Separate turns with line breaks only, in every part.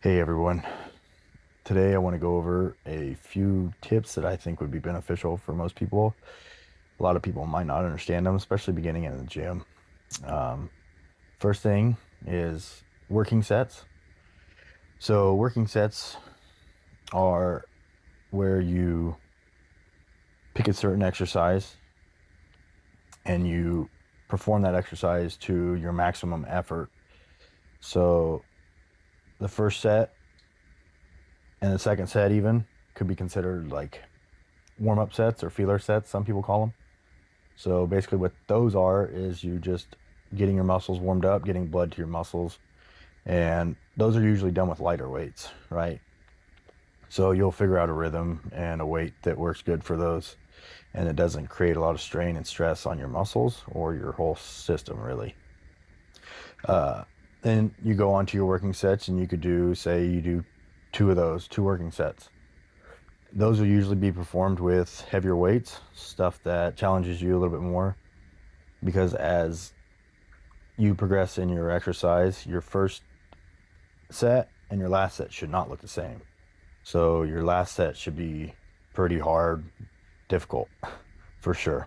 Hey everyone. Today I want to go over a few tips that I think would be beneficial for most people. A lot of people might not understand them, especially beginning in the gym. Um, First thing is working sets. So working sets are where you pick a certain exercise and you perform that exercise to your maximum effort. So the first set and the second set even could be considered like warm-up sets or feeler sets, some people call them. So basically what those are is you just getting your muscles warmed up, getting blood to your muscles, and those are usually done with lighter weights, right? So you'll figure out a rhythm and a weight that works good for those, and it doesn't create a lot of strain and stress on your muscles or your whole system really. Then you go on to your working sets, and you could do, say you do two of those, two working sets. Those will usually be performed with heavier weights, stuff that challenges you a little bit more, because as you progress in your exercise, your first set and your last set should not look the same. So your last set should be pretty hard, difficult for sure.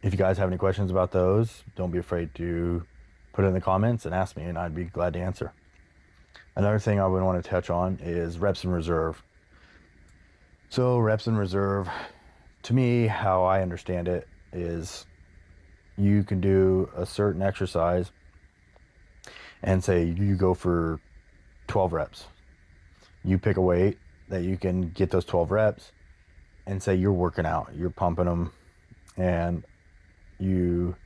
If you guys have any questions about those, don't be afraid to put it in the comments and ask me, and I'd be glad to answer. Another thing I would want to touch on is reps in reserve. So reps in reserve, to me, how I understand it is you can do a certain exercise and say you go for 12 reps. You pick a weight that you can get those 12 reps, and say you're working out, you're pumping them, and you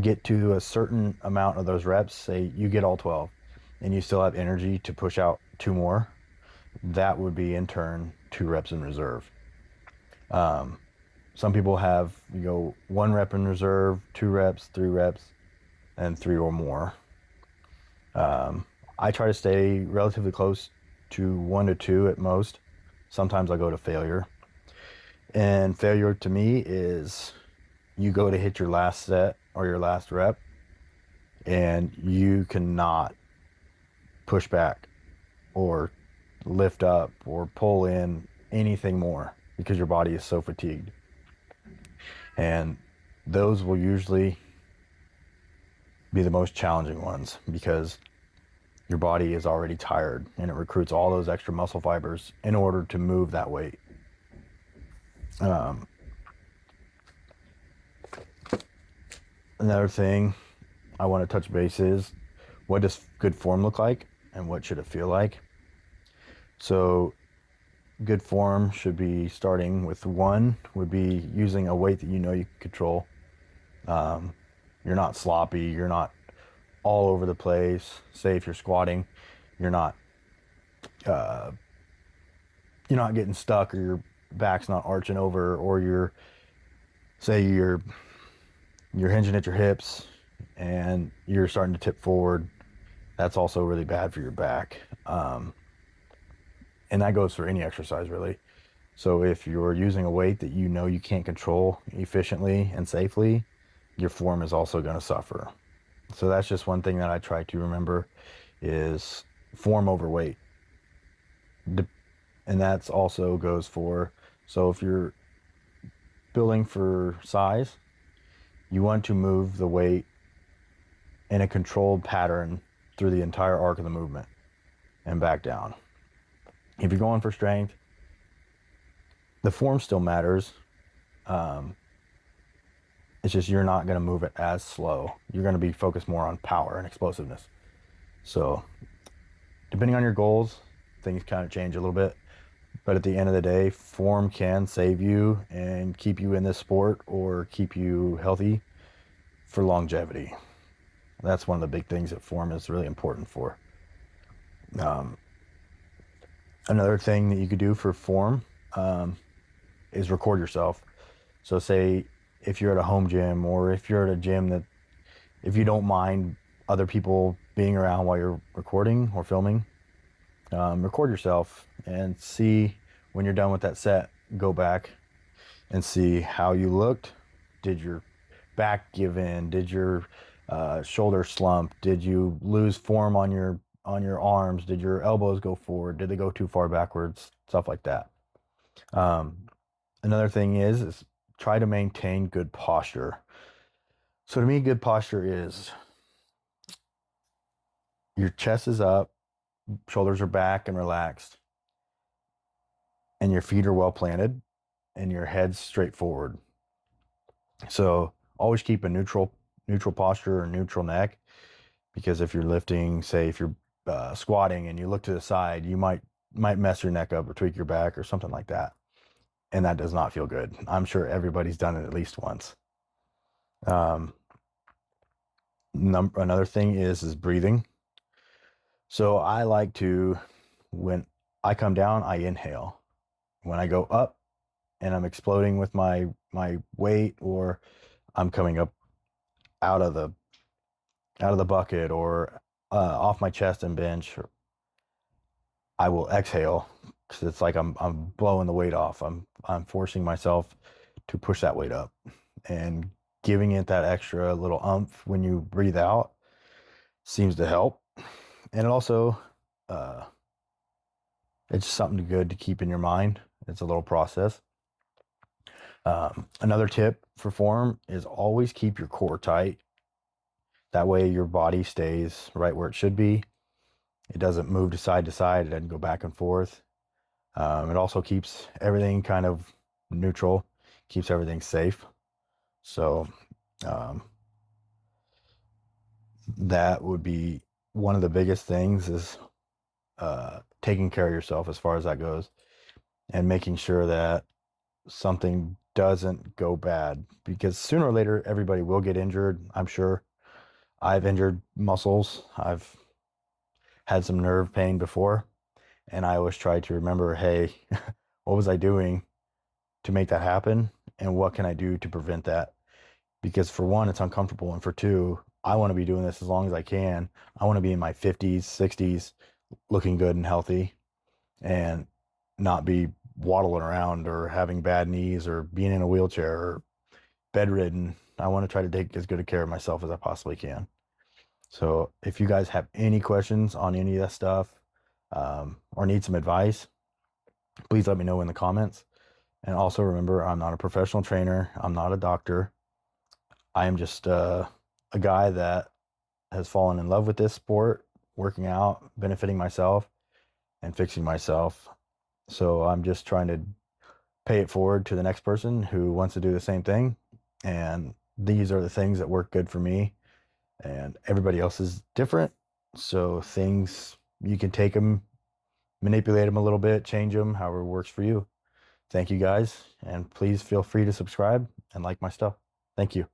get to a certain amount of those reps, say you get all 12, and you still have energy to push out two more. That would be in turn 2 reps in reserve. Some people have, you go 1 rep in reserve, 2 reps, 3 reps, and 3 or more. I try to stay relatively close to 1 to 2 at most. Sometimes I go to failure. And failure to me is you go to hit your last set or your last rep, and you cannot push back or lift up or pull in anything more because your body is so fatigued. And those will usually be the most challenging ones because your body is already tired and it recruits all those extra muscle fibers in order to move that weight. Another thing I want to touch base is, what does good form look like and what should it feel like? So good form should be starting with 1 would be using a weight that you know you can control. You're not sloppy, you're not all over the place. Say if you're squatting, you're not getting stuck, or your back's not arching over, or you're hinging at your hips and you're starting to tip forward. That's also really bad for your back. And that goes for any exercise really. So if you're using a weight that you know you can't control efficiently and safely, your form is also going to suffer. So that's just one thing that I try to remember is form over weight. And that's also goes for, so if you're building for size, you want to move the weight in a controlled pattern through the entire arc of the movement and back down. If you're going for strength, the form still matters. It's just you're not going to move it as slow. You're going to be focused more on power and explosiveness. So depending on your goals, things kind of change a little bit. But at the end of the day, form can save you and keep you in this sport or keep you healthy for longevity. That's one of the big things that form is really important for. Another thing that you could do for form is record yourself. So say if you're at a home gym, or if you're at a gym that, if you don't mind other people being around while you're recording or filming, record yourself and see when you're done with that set, go back and see how you looked. Did your back give in? Did your shoulder slump? Did you lose form on your arms? Did your elbows go forward? Did they go too far backwards? Stuff like that. Um, Another thing is try to maintain good posture. So to me, good posture is your chest is up, shoulders are back and relaxed, and your feet are well planted, and your head's straight forward. So always keep a neutral posture or neutral neck, because if you're lifting, say if you're squatting and you look to the side, you might mess your neck up or tweak your back or something like that, and that does not feel good. I'm sure everybody's done it at least once. Um, Another thing is breathing. So I like to, when I come down, I inhale. When I go up and I'm exploding with my weight, or I'm coming up out of the bucket, or off my chest and bench, I will exhale, because it's like I'm blowing the weight off. I'm forcing myself to push that weight up, and giving it that extra little umph when you breathe out seems to help. And it also, uh, it's something good to keep in your mind. It's a little process. Another tip for form is always keep your core tight. That way your body stays right where it should be. It doesn't move to side. It doesn't go back and forth. It also keeps everything kind of neutral, keeps everything safe. So um, that would be one of the biggest things, is taking care of yourself as far as that goes, and making sure that something doesn't go bad, because sooner or later everybody will get injured. I'm sure I've injured muscles. I've had some nerve pain before, and I always try to remember, hey, what was I doing to make that happen, and what can I do to prevent that? Because for one, it's uncomfortable, and for two, I want to be doing this as long as I can. I want to be in my 50s, 60s, looking good and healthy, and not be waddling around or having bad knees or being in a wheelchair or bedridden. I want to try to take as good a care of myself as I possibly can. So if you guys have any questions on any of that stuff, or need some advice, please let me know in the comments. And also remember, I'm not a professional trainer. I'm not a doctor. I am just a guy that has fallen in love with this sport, working out, benefiting myself, and fixing myself. So I'm just trying to pay it forward to the next person who wants to do the same thing. And these are the things that work good for me, and everybody else is different. So things, you can take them, manipulate them a little bit, change them, however works for you. Thank you guys. And please feel free to subscribe and like my stuff. Thank you.